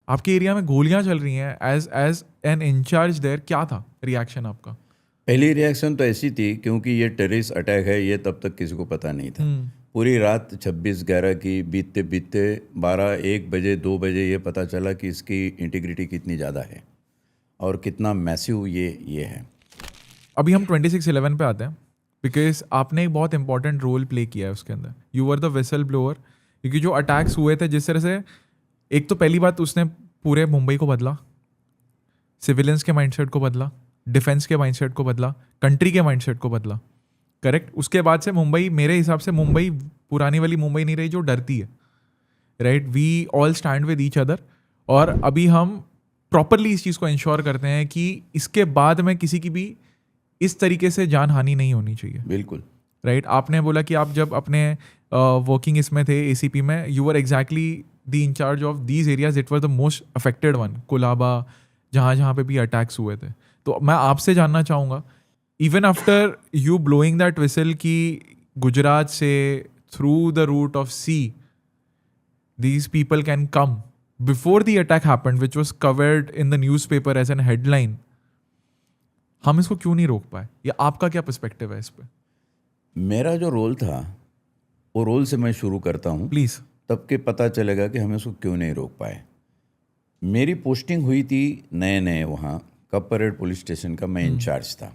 आपके एरिया में गोलियां चल रही हैं, एज एन इंचार्ज देयर, क्या था रिएक्शन आपका? पहली रिएक्शन तो ऐसी थी, क्योंकि ये टेररिस्ट अटैक है ये तब तक किसी को पता नहीं था। पूरी रात 26/11 की बीतते बीतते 12-1 बजे 2 बजे ये पता चला कि इसकी इंटीग्रिटी कितनी ज़्यादा है और कितना मैसिव ये है। अभी हम 26/11 पे आते हैं, बिकॉज आपने एक बहुत इंपॉर्टेंट रोल प्ले किया है उसके अंदर। You were the whistle blower, क्योंकि जो अटैक्स हुए थे जिस तरह से, एक तो पहली बात उसने पूरे मुंबई को बदला, सिविलियंस के माइंडसेट को बदला, डिफेंस के माइंडसेट को बदला, कंट्री के माइंडसेट को बदला। करेक्ट। उसके बाद से मुंबई, मेरे हिसाब से मुंबई पुरानी वाली मुंबई नहीं रही जो डरती है। Right, we all stand with each other. और अभी हम प्रॉपरली इस चीज़ को इंश्योर करते हैं कि इसके बाद में किसी की भी इस तरीके से जान हानि नहीं होनी चाहिए। बिल्कुल राइट। आपने बोला कि आप जब अपने वर्किंग इसमें थे ACP में, you were exactly the in-charge of these areas, it was the most affected one, Colaba, जहाँ जहाँ पे भी अटैक्स हुए थे। तो मैं आपसे जानना चाहूँगा, even after you blowing that whistle कि गुजरात से through the route of sea these people can come, before the attack happened, which was covered in the newspaper as an headline, हम इसको क्यों नहीं रोक पाए? या आपका क्या पर्सपेक्टिव है इस पे? मेरा जो रोल था वो रोल से मैं शुरू करता हूँ, प्लीज। तब के पता चलेगा कि हम इसको क्यों नहीं रोक पाए। मेरी पोस्टिंग हुई थी नए नए, वहाँ कप परेड पुलिस स्टेशन का मैं इंचार्ज था,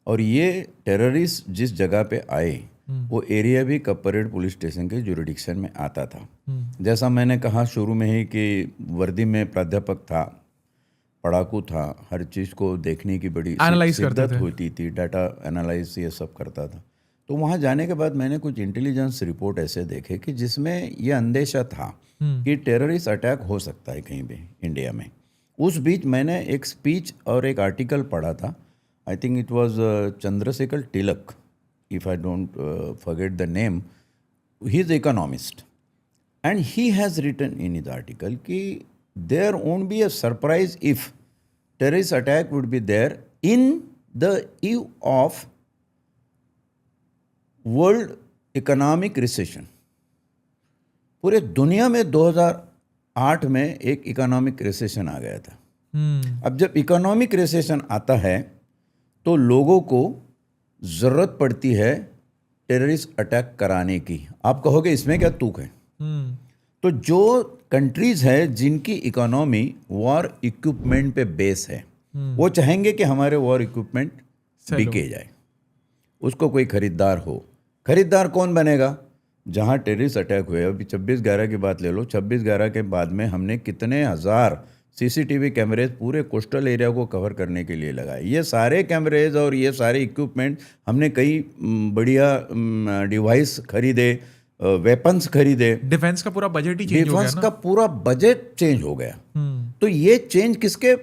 और ये टेररिस्ट जिस जगह पे आए वो एरिया भी कप परेड पुलिस स्टेशन के जुरिडिक्शन में आता था। जैसा मैंने कहा शुरू में ही कि वर्दी में प्राध्यापक था, पढ़ाकू था, हर चीज़ को देखने की बड़ी शिद्दत होती थी, डाटा एनालाइज ये सब करता था। तो वहाँ जाने के बाद मैंने कुछ इंटेलिजेंस रिपोर्ट ऐसे देखे कि जिसमें यह अंदेशा था कि टेररिस्ट अटैक हो सकता है कहीं भी इंडिया में। उस बीच मैंने एक स्पीच और एक आर्टिकल पढ़ा था, I think it was Chandrashekhar Tilak, if I don't forget the name, he is economist, and he has written in his article कि there won't be a surprise if terrorist attack would be there in the eve of world economic recession। पूरे दुनिया में 2008 में एक economic recession आ गया था। अब जब इकोनॉमिक रिसेशन आता है तो लोगों को ज़रूरत पड़ती है टेररिस्ट अटैक कराने की। आप कहोगे इसमें क्या तुक है? तो जो कंट्रीज़ है जिनकी इकोनॉमी वॉर इक्विपमेंट पे बेस है, वो चाहेंगे कि हमारे वॉर इक्विपमेंट बिके जाए, उसको कोई खरीदार हो। खरीदार कौन बनेगा? जहाँ टेररिस्ट अटैक हुए, अभी 26/11 की बात ले लो, 26/11 के बाद में हमने कितने हज़ार CCTV कैमरेज पूरे कोस्टल एरिया को कवर करने के लिए लगाए। ये सारे कैमरेज और ये सारे इक्विपमेंट हमने कई बढ़िया डिवाइस खरीदे, वेपन्स खरीदे। डिफेंस का पूरा बजट ही चेंज हो गया ना? डिफेंस का पूरा बजट चेंज हो गया। तो ये चेंज किसके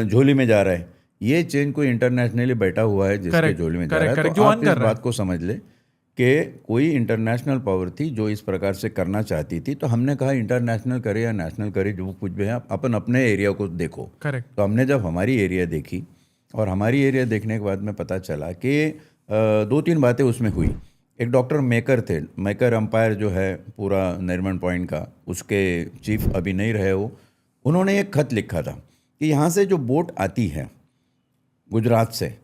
झोली में जा रहा है? ये चेंज कोई इंटरनेशनली बैठा हुआ है जिसके झोली में जा रहा है। तो आप इस बात को समझ ले कि कोई इंटरनेशनल पावर थी जो इस प्रकार से करना चाहती थी। तो हमने कहा इंटरनेशनल करे या नेशनल करे, जो कुछ भी है अपन अपने एरिया को देखो। करेक्ट। तो हमने जब हमारी एरिया देखी, और हमारी एरिया देखने के बाद में पता चला कि 2-3 बातें उसमें हुई। एक डॉक्टर मेकर थे, मेकर अंपायर जो है पूरा नरीमन पॉइंट का, उसके चीफ अभी नहीं रहे वो, उन्होंने एक खत लिखा था कि यहाँ से जो बोट आती है गुजरात से,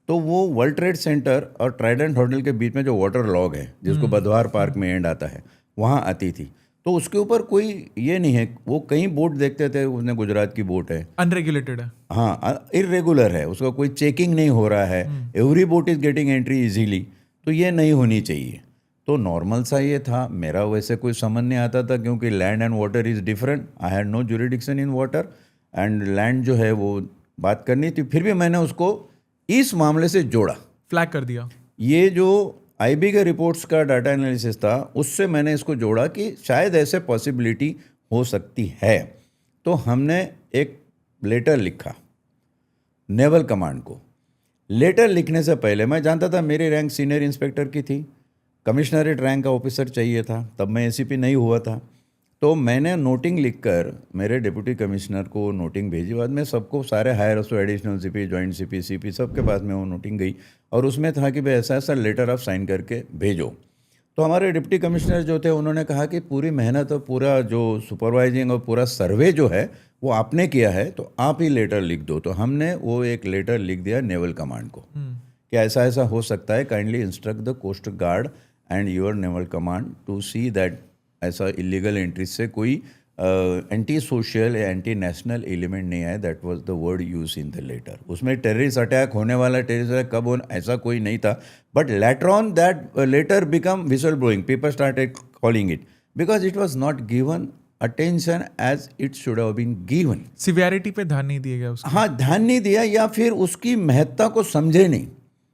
तो वो वर्ल्ड ट्रेड सेंटर और ट्राइडेंट होटल के बीच में जो वाटर लॉग है, जिसको बधवार पार्क में एंड आता है, वहाँ आती थी। तो उसके ऊपर कोई ये नहीं है, वो कई बोट देखते थे, उसने गुजरात की बोट है, अनरेगुलेटेड है, हाँ इरेगुलर है, उसका कोई चेकिंग नहीं हो रहा है, every boat is getting entry easily. तो ये नहीं होनी चाहिए। तो नॉर्मल सा ये था, मेरा वैसे कोई समझ नहीं आता था, क्योंकि land and water is different. I had no jurisdiction in water and land जो है वो बात करनी थी। फिर भी मैंने उसको इस मामले से जोड़ा, फ्लैग कर दिया। ये जो IB के रिपोर्ट्स का डाटा एनालिसिस था, उससे मैंने इसको जोड़ा कि शायद ऐसे पॉसिबिलिटी हो सकती है। तो हमने एक लेटर लिखा नेवल कमांड को। लेटर लिखने से पहले मैं जानता था मेरी रैंक सीनियर इंस्पेक्टर की थी, कमिश्नरेट रैंक का ऑफिसर चाहिए था, तब मैं ACP नहीं हुआ था। तो मैंने नोटिंग लिखकर मेरे डिप्टी कमिश्नर को नोटिंग भेजी। बाद में सबको, सारे higher of additional CP, joint CP, CP सबके पास में वो नोटिंग गई, और उसमें था कि भाई ऐसा ऐसा लेटर आप साइन करके भेजो। तो हमारे डिप्टी कमिश्नर जो थे उन्होंने कहा कि पूरी मेहनत और पूरा जो सुपरवाइजिंग और पूरा सर्वे जो है वो आपने किया है तो आप ही लेटर लिख दो। तो हमने वो एक लेटर लिख दिया नेवल कमांड को कि ऐसा ऐसा हो सकता है, kindly instruct the coast guard and your naval command to see that ऐसा इलीगल एंट्री से कोई एंटी सोशल या एंटी नेशनल एलिमेंट नहीं आए। That was the word use in the letter. उसमें टेररिस्ट अटैक होने वाला, टेररिस्ट अटैक कब होना, ऐसा कोई नहीं था। But later on that letter become whistle blowing, people started calling it because it was not given attention as it should have been given. Severity पे ध्यान नहीं दिया गया उसका। हाँ, ध्यान नहीं दिया या फिर उसकी महत्ता को समझे नहीं।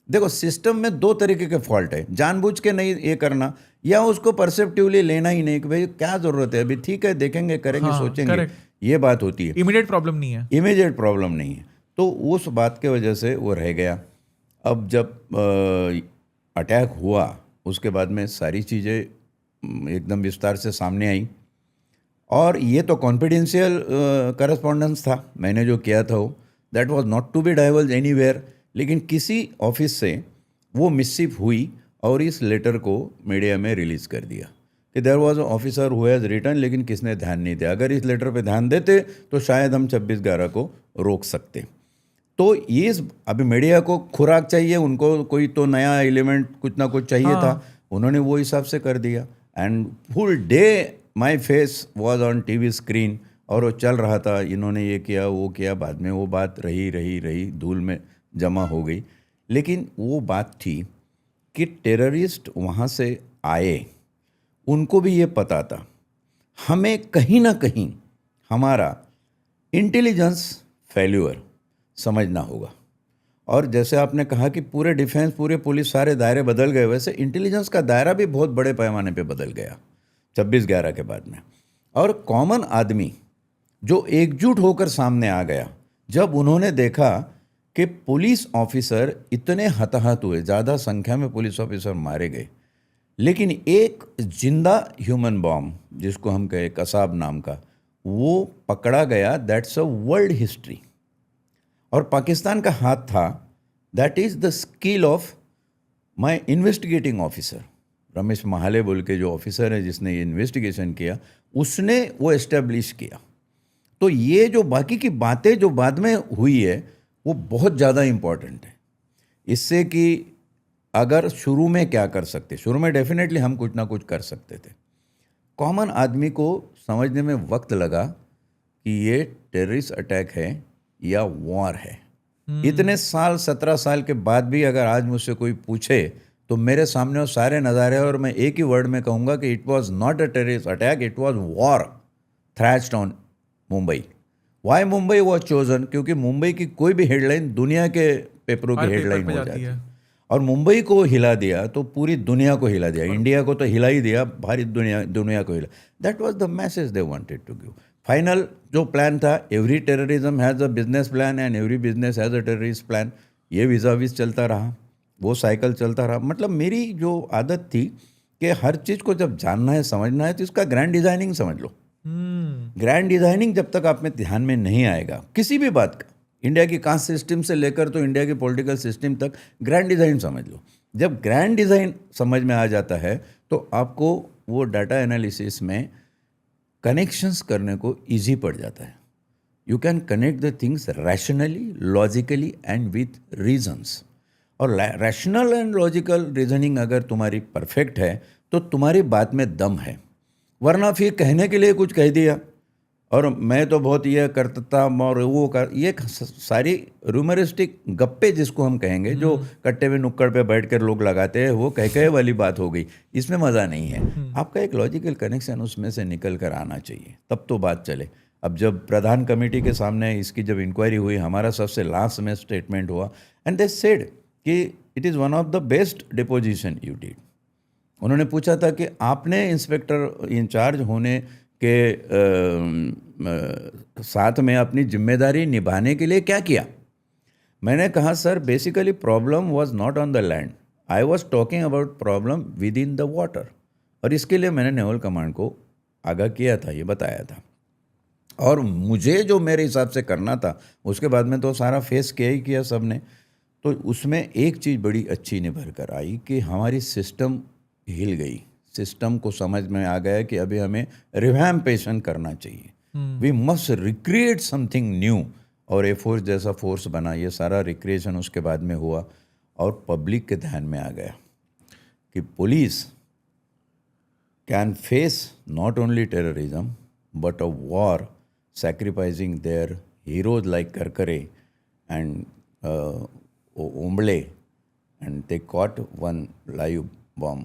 देखो, सिस्टम में दो तरीके के फॉल्ट है, जानबूझ के नहीं ये करना या उसको परसेप्टिवली लेना ही नहीं कि भाई क्या जरूरत है, अभी ठीक है देखेंगे करेंगे सोचेंगे, correct. ये बात होती है। इमीडिएट प्रॉब्लम नहीं है, इमीडिएट प्रॉब्लम नहीं है, तो उस बात के वजह से वो रह गया। अब जब अटैक हुआ उसके बाद में सारी चीज़ें एकदम विस्तार से सामने आई और ये तो कॉन्फिडेंशियल करस्पॉन्डेंस था, मैंने जो किया था वो that was not to be diverge anywhere. लेकिन किसी ऑफिस से वो मिसशिप हुई और इस लेटर को मीडिया में रिलीज़ कर दिया कि there was a officer who has return, लेकिन किसने ध्यान नहीं दिया। अगर इस लेटर पे ध्यान देते तो शायद हम 26/11 को रोक सकते। तो ये अभी मीडिया को खुराक चाहिए, उनको कोई तो नया एलिमेंट कुछ ना कुछ चाहिए था, उन्होंने वो हिसाब से कर दिया। And full day my face was on TV screen और वो चल रहा था, इन्होंने ये किया वो किया। बाद में वो बात रही धूल में जमा हो गई। लेकिन वो बात थी कि टेररिस्ट वहाँ से आए, उनको भी ये पता था। हमें कहीं ना कहीं हमारा इंटेलिजेंस फेल्यूर समझना होगा। और जैसे आपने कहा कि पूरे डिफेंस, पूरे पुलिस, सारे दायरे बदल गए, वैसे इंटेलिजेंस का दायरा भी बहुत बड़े पैमाने पे बदल गया 26/11 के बाद में। और कॉमन आदमी जो एकजुट होकर सामने आ गया, जब उन्होंने देखा कि पुलिस ऑफिसर इतने हताहत हुए, ज़्यादा संख्या में पुलिस ऑफिसर मारे गए, लेकिन एक जिंदा ह्यूमन बॉम्ब जिसको हम कहे कसाब नाम का, वो पकड़ा गया। That's a world history. और पाकिस्तान का हाथ था। That is the skill of my investigating officer Ramesh Mahale बोल के जो ऑफिसर है जिसने ये इन्वेस्टिगेशन किया, उसने वो एस्टेब्लिश किया। तो ये जो बाकी की बातें जो बाद में हुई है वो बहुत ज़्यादा इम्पॉर्टेंट है। इससे कि अगर शुरू में क्या कर सकते, शुरू में डेफिनेटली हम कुछ ना कुछ कर सकते थे। कॉमन आदमी को समझने में वक्त लगा कि ये टेररिस्ट अटैक है या वॉर है। इतने साल, 17 साल के बाद भी अगर आज मुझसे कोई पूछे तो मेरे सामने वो सारे नज़ारे और मैं एक ही वर्ड में कहूँगा कि it was not a terrorist attack, it was war thrashed on Mumbai. Why Mumbai was chosen? क्योंकि मुंबई की कोई भी हेडलाइन दुनिया के पेपरों की हेडलाइन हो जाती है। और मुंबई को हिला दिया तो पूरी दुनिया को हिला दिया, इंडिया को तो हिला ही दिया, भारी दुनिया को हिला। That was the message they wanted to give. Final जो प्लान था, every terrorism has a business plan and every business has a terrorist plan, ये विज़ाविज़ चलता रहा, वो साइकिल चलता रहा। मतलब मेरी जो आदत थी कि हर चीज़ को जब जानना है, समझना है, तो इसका ग्रैंड डिज़ाइनिंग समझ लो। ग्रैंड डिज़ाइनिंग जब तक आप में ध्यान में नहीं आएगा किसी भी बात का, इंडिया की कास्ट सिस्टम से लेकर तो इंडिया की पॉलिटिकल सिस्टम तक, ग्रैंड डिज़ाइन समझ लो। जब ग्रैंड डिज़ाइन समझ में आ जाता है तो आपको वो डाटा एनालिसिस में कनेक्शंस करने को इजी पड़ जाता है। You can connect the things rationally, logically and with reasons. और रैशनल एंड लॉजिकल रीजनिंग अगर तुम्हारी परफेक्ट है तो तुम्हारी बात में दम है। वरना फिर कहने के लिए कुछ कह दिया और मैं तो बहुत ये करता और वो कर, ये सारी रूमरिस्टिक गप्पे जिसको हम कहेंगे, जो कट्टे में नुक्कड़ पे बैठ कर लोग लगाते हैं, वो कह वाली बात हो गई। इसमें मज़ा नहीं है। आपका एक लॉजिकल कनेक्शन उसमें से निकल कर आना चाहिए, तब तो बात चले। अब जब प्रधान कमेटी के सामने इसकी जब इंक्वायरी हुई, हमारा सबसे लास्ट में स्टेटमेंट हुआ एंड दे सेड कि it is one of the best deposition you did. उन्होंने पूछा था कि आपने इंस्पेक्टर इंचार्ज होने के साथ में अपनी जिम्मेदारी निभाने के लिए क्या किया। मैंने कहा sir, basically problem was not on the land, I was talking about problem with in the water. और इसके लिए मैंने नेवल कमांड को आगाह किया था, ये बताया था। और मुझे जो मेरे हिसाब से करना था उसके बाद में तो सारा फेस किया ही किया सब ने। तो उसमें एक चीज़ बड़ी अच्छी निभर कर आई कि हमारी सिस्टम हिल गई। सिस्टम को समझ में आ गया कि अभी हमें रिवैम्पेशन करना चाहिए। We must recreate something new. और एयरफोर्स जैसा फोर्स बना, ये सारा रिक्रिएशन उसके बाद में हुआ और पब्लिक के ध्यान में आ गया कि police can face not only terrorism but a war, sacrificing their heroes like Karkare and Omble, and they caught one live bomb